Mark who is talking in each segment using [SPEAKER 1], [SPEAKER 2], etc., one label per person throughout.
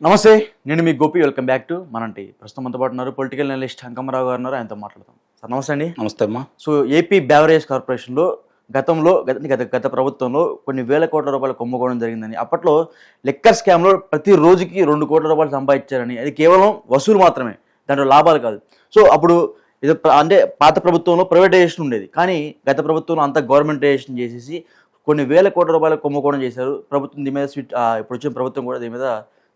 [SPEAKER 1] నమస్తే, నేను మీ గోపి. వెల్కమ్ బ్యాక్ టు మనంటి. ప్రస్తుతం మనతో పాటు ఉన్నారు పొలిటికల్ అనలిస్ట్ అంకమరావు గారు ఉన్నారు. ఆయనతో మాట్లాడదాం. సార్ నమస్తే అండి.
[SPEAKER 2] నమస్తే అమ్మా.
[SPEAKER 1] సో ఏపీ బ్యావరేజ్ కార్పొరేషన్లో గత ప్రభుత్వంలో కొన్ని వేల కోట్ల రూపాయలు కుంభకోణం జరిగిందని, అప్పట్లో లెక్కర్ స్కామ్లో ప్రతి రోజుకి 2 కోట్ల రూపాయలు సంపాదించారని, అది కేవలం వసూలు మాత్రమే, దాంట్లో లాభాలు కాదు. సో అప్పుడు ఇది అంటే పాత ప్రభుత్వంలో ప్రైవేటైజేషన్ ఉండేది, కానీ గత ప్రభుత్వంలో అంతా గవర్నమెంటైజేషన్ చేసేసి కొన్ని వేల కోట్ల రూపాయలు కుంభకోణం చేశారు. ప్రభుత్వం దీని మీద ఇప్పుడు వచ్చిన ప్రభుత్వం కూడా దీని మీద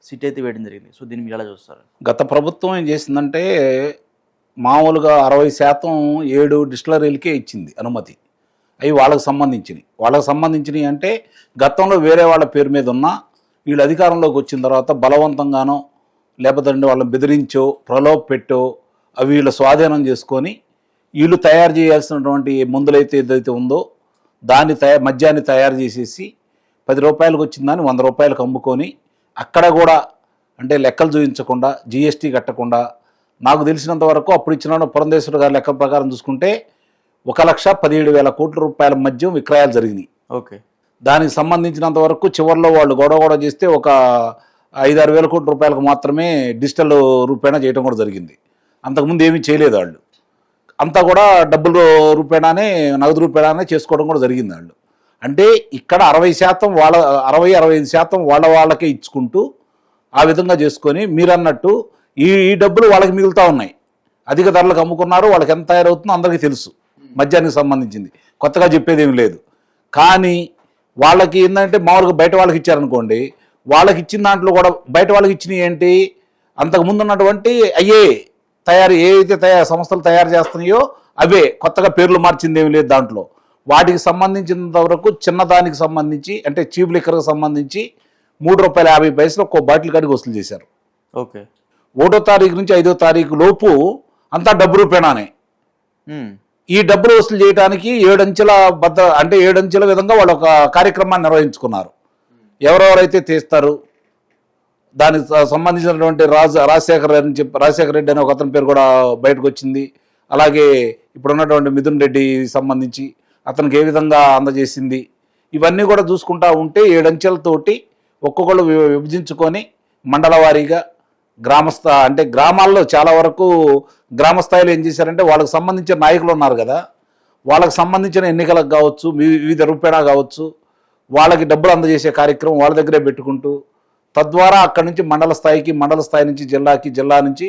[SPEAKER 1] సిట్ అయితే వేయడం జరిగింది. సో దీన్ని మీరు ఎలా చూస్తారు?
[SPEAKER 2] గత ప్రభుత్వం ఏం చేసిందంటే మామూలుగా 60% 7 డిస్టిలరీలకే ఇచ్చింది అనుమతి. అవి వాళ్ళకి సంబంధించినవి అంటే గతంలో వేరే వాళ్ళ పేరు మీద ఉన్నా వీళ్ళు అధికారంలోకి వచ్చిన తర్వాత బలవంతంగానో లేకపోతే వాళ్ళని బెదిరించో ప్రలోభ పెట్టో అవి వీళ్ళ స్వాధీనం చేసుకొని వీళ్ళు తయారు చేయాల్సినటువంటి మందులైతే ఏదైతే ఉందో దాన్ని మద్యాన్ని తయారు చేసేసి 10 రూపాయలకు వచ్చిందని 100 రూపాయలకు అమ్ముకొని అక్కడ కూడా అంటే లెక్కలు చూపించకుండా జిఎస్టీ కట్టకుండా, నాకు తెలిసినంత వరకు అప్పుడు ఇచ్చిన పురంధేశ్వర గారి లెక్కల ప్రకారం చూసుకుంటే 1,17,000 కోట్ల రూపాయల మద్యం విక్రయాలు జరిగినాయి.
[SPEAKER 1] ఓకే, దానికి
[SPEAKER 2] సంబంధించినంత వరకు చివరిలో వాళ్ళు గొడవ చేస్తే ఒక 5-6 వేల కోట్ల రూపాయలకు మాత్రమే డిజిటల్ రూపేణా చేయడం కూడా జరిగింది. అంతకుముందు ఏమీ చేయలేదు వాళ్ళు. అంతా కూడా డబ్బుల రూపేణానే, నగదు రూపేణానే చేసుకోవడం కూడా జరిగింది వాళ్ళు. అంటే ఇక్కడ 60% వాళ్ళ 60-65% వాళ్ళకే ఇచ్చుకుంటూ ఆ విధంగా చేసుకొని మీరు అన్నట్టు ఈ డబ్బులు వాళ్ళకి మిగులుతూ ఉన్నాయి. అధిక ధరలకు అమ్ముకున్నారు. వాళ్ళకి ఎంత తయారవుతుందో అందరికీ తెలుసు. మద్యానికి సంబంధించింది కొత్తగా చెప్పేది ఏమి లేదు. కానీ వాళ్ళకి ఏంటంటే మామూలుగా బయట వాళ్ళకి ఇచ్చారనుకోండి, వాళ్ళకి ఇచ్చిన దాంట్లో కూడా బయట వాళ్ళకి ఇచ్చినవి ఏంటి, అంతకుముందు ఉన్నటువంటి ఏవైతే సంస్థలు తయారు చేస్తున్నాయో అవే, కొత్తగా పేర్లు మార్చింది ఏమి లేదు దాంట్లో. వాటికి సంబంధించినంత వరకు చిన్నదానికి సంబంధించి అంటే చీప్ లిక్కర్కి సంబంధించి ₹3.50 ఒక్కో బాటిల్ కాడికి వసూలు చేశారు.
[SPEAKER 1] ఓకే,
[SPEAKER 2] 1వ తారీఖు నుంచి 5వ తారీఖు లోపు అంతా డబ్బు రూపేణానే. ఈ డబ్బులు వసూలు చేయడానికి 7 అంచెల విధంగా వాళ్ళు ఒక కార్యక్రమాన్ని నిర్వహించుకున్నారు. ఎవరెవరైతే తీస్తారు దానికి సంబంధించినటువంటి రాజశేఖర రెడ్డి అనే ఒక అతని పేరు కూడా బయటకు వచ్చింది. అలాగే ఇప్పుడు ఉన్నటువంటి మిథున్ రెడ్డి సంబంధించి అతనికి ఏ విధంగా అందజేసింది, ఇవన్నీ కూడా చూసుకుంటా ఉంటే 7 అంచెలతోటి ఒక్కొక్కళ్ళు విభజించుకొని మండల వారీగా అంటే గ్రామాల్లో చాలా వరకు గ్రామ స్థాయిలో ఏం చేశారంటే వాళ్ళకి సంబంధించిన నాయకులు ఉన్నారు కదా, వాళ్ళకి సంబంధించిన ఎన్నికలకు కావచ్చు, వివిధ రూపేణా కావచ్చు, వాళ్ళకి డబ్బులు అందజేసే కార్యక్రమం వాళ్ళ దగ్గరే పెట్టుకుంటూ తద్వారా అక్కడి నుంచి మండల స్థాయి నుంచి జిల్లా నుంచి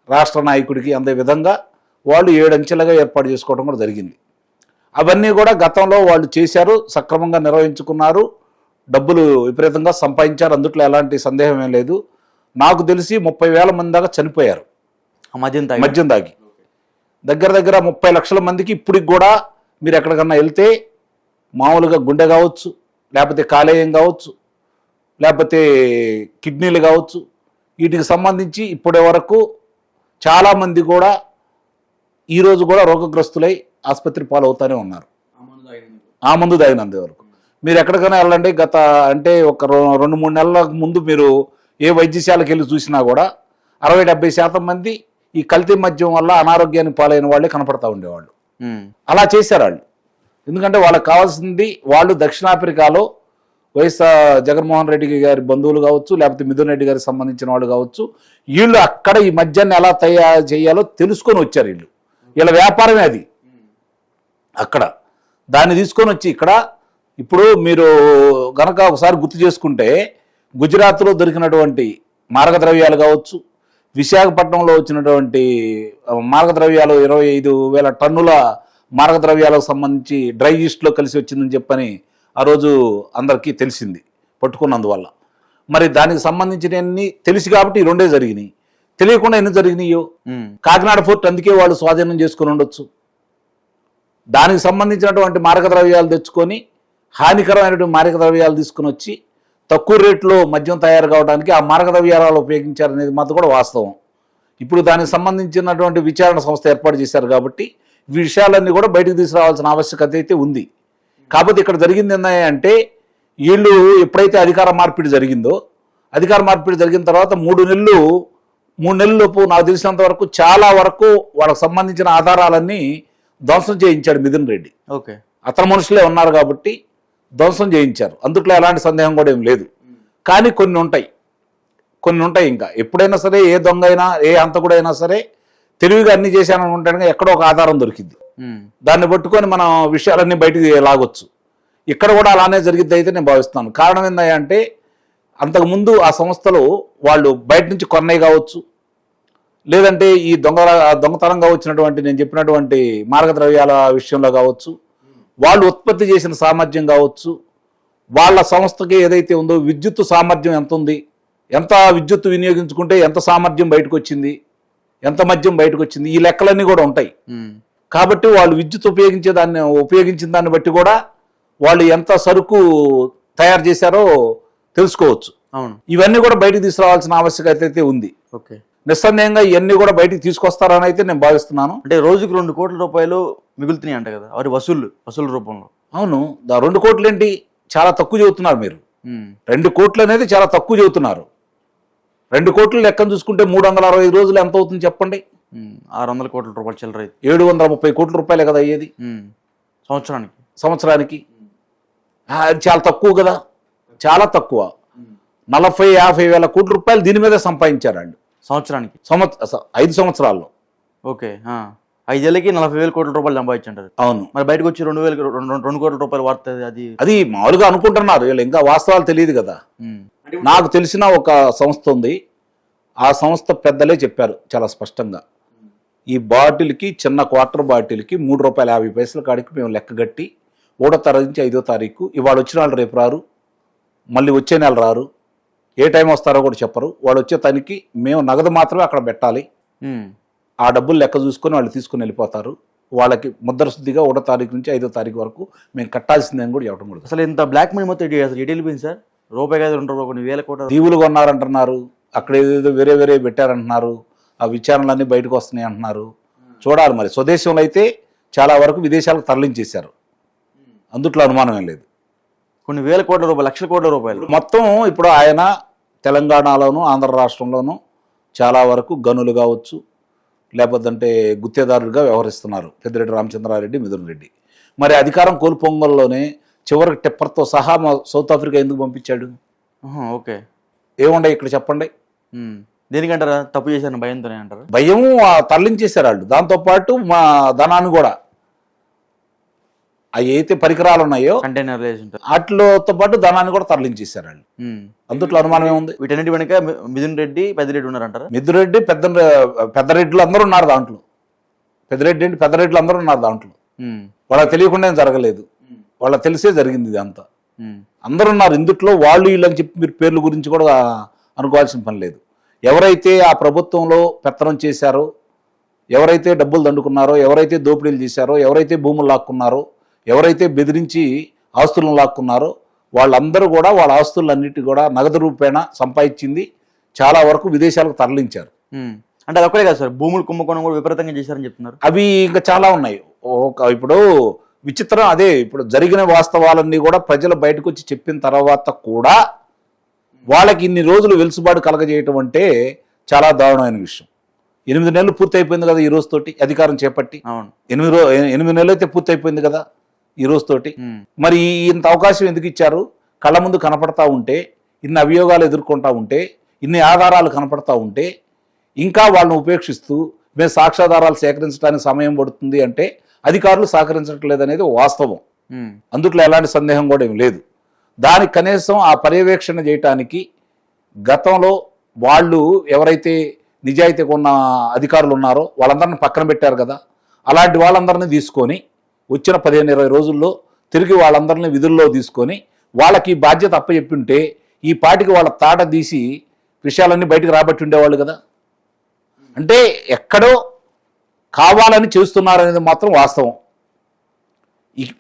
[SPEAKER 2] రాష్ట్ర నాయకుడికి అందే విధంగా వాళ్ళు 7 అంచెలుగా ఏర్పాటు చేసుకోవడం కూడా జరిగింది. అవన్నీ కూడా గతంలో వాళ్ళు చేశారు, సక్రమంగా నిర్వహించుకున్నారు, డబ్బులు విపరీతంగా సంపాదించారు. అందుట్లో ఎలాంటి సందేహం ఏం లేదు. నాకు తెలిసి 30,000 మంది దాకా చనిపోయారు మద్యం తాగి. దగ్గర 30 లక్షల మందికి ఇప్పటికి కూడా మీరు ఎక్కడికన్నా వెళ్తే మామూలుగా గుండె కావచ్చు, లేకపోతే కాలేయం కావచ్చు, లేకపోతే కిడ్నీలు కావచ్చు, వీటికి సంబంధించి ఇప్పటి వరకు చాలామంది కూడా ఈరోజు కూడా రోగగ్రస్తులై ఆసుపత్రి పాలవుతూనే ఉన్నారు ఆ మందు తాగినంత వరకు. మీరు ఎక్కడికైనా వెళ్ళండి, ఒక 2-3 నెలల ముందు మీరు ఏ వైద్యశాలకు వెళ్ళి చూసినా కూడా 60-70% మంది ఈ కల్తీ మద్యం వల్ల అనారోగ్యానికి పాలైన వాళ్ళే కనపడతా ఉండేవాళ్ళు. అలా చేశారు వాళ్ళు. ఎందుకంటే వాళ్ళకి కావాల్సింది, వాళ్ళు దక్షిణాఫ్రికాలో వైఎస్ జగన్మోహన్ రెడ్డి గారి బంధువులు కావచ్చు, లేకపోతే మిథున్ రెడ్డి గారికి సంబంధించిన వాళ్ళు కావచ్చు, వీళ్ళు అక్కడ ఈ మద్యాన్ని ఎలా తయారు చేయాలో తెలుసుకొని వచ్చారు. వీళ్ళ వ్యాపారమే అది. అక్కడ దాన్ని తీసుకొని వచ్చి ఇక్కడ ఇప్పుడు మీరు గనక ఒకసారి గుర్తు చేసుకుంటే గుజరాత్లో దొరికినటువంటి మారకద్రవ్యాలు కావచ్చు, విశాఖపట్నంలో వచ్చినటువంటి మారకద్రవ్యాలు 25,000 టన్నుల మారకద్రవ్యాలకు సంబంధించి డ్రై ఈస్ట్లో కలిసి వచ్చిందని చెప్పని ఆ రోజు అందరికీ తెలిసింది పట్టుకున్నందువల్ల. మరి దానికి సంబంధించినవన్నీ తెలిసి కాబట్టి ఈ 2 జరిగినాయి. తెలియకుండా ఎన్ని జరిగినాయో కాకినాడ ఫోర్ట్ అందుకే వాళ్ళు స్వాధీనం చేసుకుని ఉండొచ్చు. దానికి సంబంధించినటువంటి మారకద్రవ్యాలు తెచ్చుకొని హానికరమైనటువంటి మారకద్రవ్యాలు తీసుకుని వచ్చి తక్కువ రేట్లో మద్యం తయారు కావడానికి ఆ మారకద్రవ్యాలు ఉపయోగించారనేది మాత్రం కూడా వాస్తవం. ఇప్పుడు దానికి సంబంధించినటువంటి విచారణ సంస్థ ఏర్పాటు చేశారు కాబట్టి ఈ విషయాలన్నీ కూడా బయటకు తీసుకురావాల్సిన ఆవశ్యకత అయితే ఉంది. కాకపోతే ఇక్కడ జరిగింది ఏంటంటే వీళ్ళు ఎప్పుడైతే అధికార మార్పిడి జరిగిందో, అధికార మార్పిడి జరిగిన తర్వాత 3 నెలల్లోపు నాకు తెలిసినంత వరకు చాలా వరకు వాళ్ళకి సంబంధించిన ఆధారాలన్నీ ధ్వంసం చేయించాడు మిథున్ రెడ్డి.
[SPEAKER 1] ఓకే,
[SPEAKER 2] అతని మనుషులే ఉన్నారు కాబట్టి ధ్వంసం చేయించారు. అందుట్లో ఎలాంటి సందేహం కూడా ఏం లేదు. కానీ కొన్ని ఉంటాయి. కొన్ని ఉంటాయి. ఇంకా ఎప్పుడైనా సరే ఏ దొంగ అయినా ఏ హంతకుడైనా సరే తెలివిగా అన్ని చేశానని ఉంటాడు, ఎక్కడో ఒక ఆధారం దొరికింది, దాన్ని పట్టుకొని మనం విషయాలన్నీ బయటికి లాగొచ్చు. ఇక్కడ కూడా అలానే జరిగిద్ది అయితే నేను భావిస్తున్నాను. కారణం ఏంటంటే అంతకుముందు ఆ సంస్థలు వాళ్ళు బయట నుంచి కొన్నవి కావచ్చు, లేదంటే ఈ దొంగతనంగా వచ్చినటువంటి నేను చెప్పినటువంటి మార్గద్రవ్యాల విషయంలో కావచ్చు, వాళ్ళు ఉత్పత్తి చేసిన సామర్థ్యం కావచ్చు, వాళ్ళ సంస్థకి ఏదైతే ఉందో విద్యుత్ సామర్థ్యం ఎంత ఉంది, ఎంత విద్యుత్ వినియోగించుకుంటే ఎంత సామర్థ్యం బయటకు వచ్చింది, ఎంత మద్యం బయటకు వచ్చింది, ఈ లెక్కలన్నీ కూడా ఉంటాయి. కాబట్టి వాళ్ళు విద్యుత్ ఉపయోగించిన దాన్ని బట్టి కూడా వాళ్ళు ఎంత సరుకు తయారు చేశారో తెలుసుకోవచ్చు.
[SPEAKER 1] అవును,
[SPEAKER 2] ఇవన్నీ కూడా బయటకు తీసుకురావాల్సిన ఆవశ్యకత అయితే ఉంది.
[SPEAKER 1] ఓకే,
[SPEAKER 2] నిస్సందేహంగా ఇవన్నీ కూడా బయటకు తీసుకొస్తారని అయితే నేను భావిస్తున్నాను.
[SPEAKER 1] అంటే రోజుకు 2 కోట్ల రూపాయలు మిగులుతున్నాయి అంట కదా, వారి వసూలు రూపంలో.
[SPEAKER 2] అవును, 2 కోట్లు ఏంటి, చాలా తక్కువ చెబుతున్నారు మీరు. 2 కోట్లు అనేది చాలా తక్కువ చెబుతున్నారు. 2 కోట్లు లెక్కను చూసుకుంటే 365 రోజులు ఎంత అవుతుంది చెప్పండి.
[SPEAKER 1] 600 కోట్ల రూపాయలు చిల్లర,
[SPEAKER 2] 730 కోట్ల రూపాయలే కదా అయ్యేది సంవత్సరానికి. అది చాలా తక్కువ కదా, చాలా తక్కువ. 40-50 వేల కోట్ల రూపాయలు దీని మీదే సంపాదించారు వాళ్ళు
[SPEAKER 1] సంవత్సరానికి,
[SPEAKER 2] 5 సంవత్సరాల్లో.
[SPEAKER 1] ఓకే, 5 ఏళ్ళకి 40,000 కోట్ల రూపాయలు సంపాదించారు.
[SPEAKER 2] అవును,
[SPEAKER 1] మరి బయటకు వచ్చి 2 కోట్ల రూపాయలు వాడుతుంది. అది
[SPEAKER 2] మామూలుగా అనుకుంటున్నారు వీళ్ళు, ఇంకా వాస్తవాలు తెలియదు కదా. నాకు తెలిసిన ఒక సంస్థ ఉంది, ఆ సంస్థ పెద్దలే చెప్పారు చాలా స్పష్టంగా, ఈ బాటిల్కి చిన్న క్వార్టర్ బాటిల్కి ₹3.50 కాడికి మేము లెక్క కట్టి 3వ తారీఖు నుంచి 5వ తారీఖు, ఇవాళ వచ్చిన వాళ్ళు రేపు రారు, మళ్ళీ వచ్చే నెల రారు, ఏ టైం వస్తారో కూడా చెప్పరు. వాళ్ళు వచ్చే తనికి మేము నగదు మాత్రమే అక్కడ పెట్టాలి, ఆ డబ్బులు లెక్క చూసుకొని వాళ్ళు తీసుకుని వెళ్ళిపోతారు. వాళ్ళకి ముద్ర శుద్ధిగా 1వ తారీఖు నుంచి 5వ తారీఖు వరకు మేము కట్టాల్సిందని కూడా చెప్పడం కూడా.
[SPEAKER 1] అసలు ఇంత బ్లాక్ మనీ మొత్తం అసలు ఎటు వెళ్ళిపోయింది సార్? రూపాయి కాదు 2 రూపాయలు, కొన్ని వేల కోట్ల
[SPEAKER 2] దీవులు కొన్నారంటున్నారు, అక్కడ ఏదేదో వేరే పెట్టారంటున్నారు, ఆ విచారణలన్నీ బయటకు వస్తున్నాయి అంటున్నారు. చూడాలి మరి. స్వదేశంలో అయితే చాలా వరకు విదేశాలకు తరలించేశారు, అందుట్లో అనుమానం ఏం లేదు.
[SPEAKER 1] కొన్ని వేల కోట్ల రూపాయలు, లక్షల కోట్ల రూపాయలు
[SPEAKER 2] మొత్తం. ఇప్పుడు ఆయన తెలంగాణలోను ఆంధ్ర రాష్ట్రంలోనూ చాలా వరకు గనులు కావచ్చు, లేకపోతే గుత్తేదారులుగా వ్యవహరిస్తున్నారు పెద్దిరెడ్డి రామచంద్రారెడ్డి, మిథున్ రెడ్డి. మరి అధికారం కోల్పొంగల్లోనే చివరికి టెప్పర్తో సహా సౌత్ ఆఫ్రికా ఎందుకు పంపించాడు?
[SPEAKER 1] ఓకే,
[SPEAKER 2] ఏముండే ఇక్కడ చెప్పండి.
[SPEAKER 1] దేనికంటారా? తప్పు చేశాను భయంతోనే అంటారా?
[SPEAKER 2] భయం తరలించేశారు వాళ్ళు. దాంతోపాటు మా ధనాన్ని కూడా, అవి అయితే పరికరాలు ఉన్నాయో
[SPEAKER 1] కంటైనర్
[SPEAKER 2] వాటితో పాటు ధనాన్ని కూడా తరలించేశారు వాళ్ళు. అందుట్లో అనుమానం ఏముంది?
[SPEAKER 1] వీటన్నిటి వెనక మిథున్ రెడ్డి, పెద్దిరెడ్డి ఉన్నారంటారా?
[SPEAKER 2] మిథున్ రెడ్డి, పెద్దరెడ్డిలు అందరూ ఉన్నారు దాంట్లో. పెద్దరెడ్డిలు అందరూ ఉన్నారు దాంట్లో. వాళ్ళకి తెలియకుండా జరగలేదు, వాళ్ళకి తెలిసే జరిగింది ఇది అంతా. అందరూ ఉన్నారు ఇందుట్లో. వాళ్ళు వీళ్ళని చెప్పి మీరు పేర్ల గురించి కూడా అనుకోవాల్సిన పని లేదు. ఎవరైతే ఆ ప్రభుత్వంలో పెత్తనం చేశారో, ఎవరైతే డబ్బులు దండుకున్నారో, ఎవరైతే దోపిడీలు చేశారో, ఎవరైతే భూములు లాక్కున్నారో, ఎవరైతే బెదిరించి ఆస్తులను లాక్కున్నారో, వాళ్ళందరూ కూడా వాళ్ళ ఆస్తులన్నిటి కూడా నగదు రూపేణ సంపాదించింది చాలా వరకు విదేశాలకు తరలించారు.
[SPEAKER 1] అంటే అది ఒక్కడే కాదు సార్, భూములు కుంభకోణం కూడా విపరీతంగా చేశారని చెప్తున్నారు.
[SPEAKER 2] అవి ఇంకా చాలా ఉన్నాయి. ఇప్పుడు విచిత్రం అదే, ఇప్పుడు జరిగిన వాస్తవాలన్నీ కూడా ప్రజలు బయటకు వచ్చి చెప్పిన తర్వాత కూడా వాళ్ళకి ఇన్ని రోజులు వెలుసుబాటు కలగజేయటం అంటే చాలా దారుణమైన విషయం. 8 నెలలు పూర్తి అయిపోయింది కదా ఈ రోజుతోటి అధికారం చేపట్టి. 8 నెలలు అయితే పూర్తి అయిపోయింది కదా ఈ రోజుతోటి. మరి ఇంత అవకాశం ఎందుకు ఇచ్చారు? కళ్ళ ముందు కనపడతా ఉంటే, ఇన్ని అభియోగాలు ఎదుర్కొంటా ఉంటే, ఇన్ని ఆధారాలు కనపడతా ఉంటే, ఇంకా వాళ్ళని ఉపేక్షిస్తూ మేము సాక్ష్యాధారాలు సేకరించడానికి సమయం పడుతుంది అంటే అధికారులు సహకరించట్లేదు అనేది వాస్తవం. అందుట్లో ఎలాంటి సందేహం కూడా ఏం లేదు. దానికి కనీసం ఆ పర్యవేక్షణ చేయటానికి గతంలో వాళ్ళు ఎవరైతే నిజాయితీగా ఉన్న అధికారులు ఉన్నారో వాళ్ళందరినీ పక్కన పెట్టారు కదా, అలాంటి వాళ్ళందరినీ తీసుకొని వచ్చిన 15-20 రోజుల్లో తిరిగి వాళ్ళందరినీ విధుల్లో తీసుకొని వాళ్ళకి బాధ్యత అప్పచెప్పింటే ఈ పాటికి వాళ్ళ తాట తీసి విషయాలన్నీ బయటకు రాబట్టి ఉండేవాళ్ళు కదా. అంటే ఎక్కడో కావాలని చేస్తున్నారనేది మాత్రం వాస్తవం.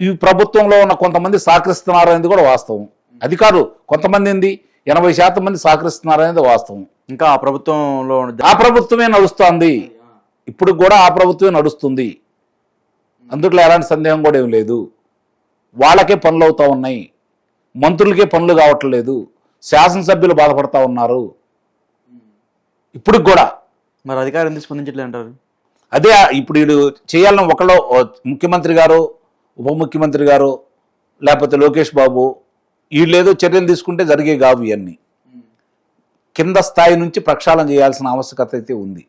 [SPEAKER 2] ఈ ప్రభుత్వంలో ఉన్న కొంతమంది సహకరిస్తున్నారనేది కూడా వాస్తవం. అధికారులు కొంతమంది 80% మంది సహకరిస్తున్నారనేది వాస్తవం.
[SPEAKER 1] ఇంకా ఆ ప్రభుత్వంలో
[SPEAKER 2] ఆ ప్రభుత్వమే నడుస్తుంది, ఇప్పుడు కూడా ఆ ప్రభుత్వమే నడుస్తుంది. అందుట్లో ఎలాంటి సందేహం కూడా ఏం లేదు. వాళ్ళకే పనులు అవుతా ఉన్నాయి, మంత్రులకే పనులు కావట్లేదు, శాసనసభ్యులు బాధపడతా ఉన్నారు ఇప్పుడు కూడా.
[SPEAKER 1] మరి అధికారం ఎందుకు స్పందించట్లేదు అంటారు?
[SPEAKER 2] అదే ఇప్పుడు వీడు చేయాలని ఒకళ్ళు ముఖ్యమంత్రి గారు, ఉప ముఖ్యమంత్రి గారు, లేకపోతే లోకేష్ బాబు వీళ్ళు ఏదో చర్యలు తీసుకుంటే జరిగే కావు ఇవన్నీ. కింద స్థాయి నుంచి ప్రక్షాళన చేయాల్సిన ఆవశ్యకత అయితే ఉంది.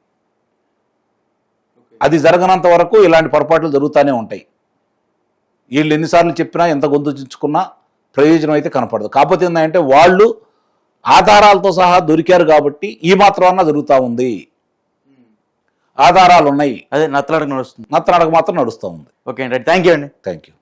[SPEAKER 2] అది జరగనంత వరకు ఇలాంటి పొరపాట్లు జరుగుతూనే ఉంటాయి. వీళ్ళు ఎన్నిసార్లు చెప్పినా ఎంత గొంతు చించుకున్నా ప్రయోజనం అయితే కనపడదు. కాకపోతే ఏంటంటే వాళ్ళు ఆధారాలతో సహా దొరికారు కాబట్టి ఈ మాత్రం జరుగుతూ ఉంది. ఆధారాలు ఉన్నాయి,
[SPEAKER 1] అదే నత్తలాడక నడుస్తుంది.
[SPEAKER 2] నత్తనడక మాత్రం నడుస్తూ ఉంది.
[SPEAKER 1] ఓకే అండి, థ్యాంక్ యూ అండి.
[SPEAKER 2] Thank you.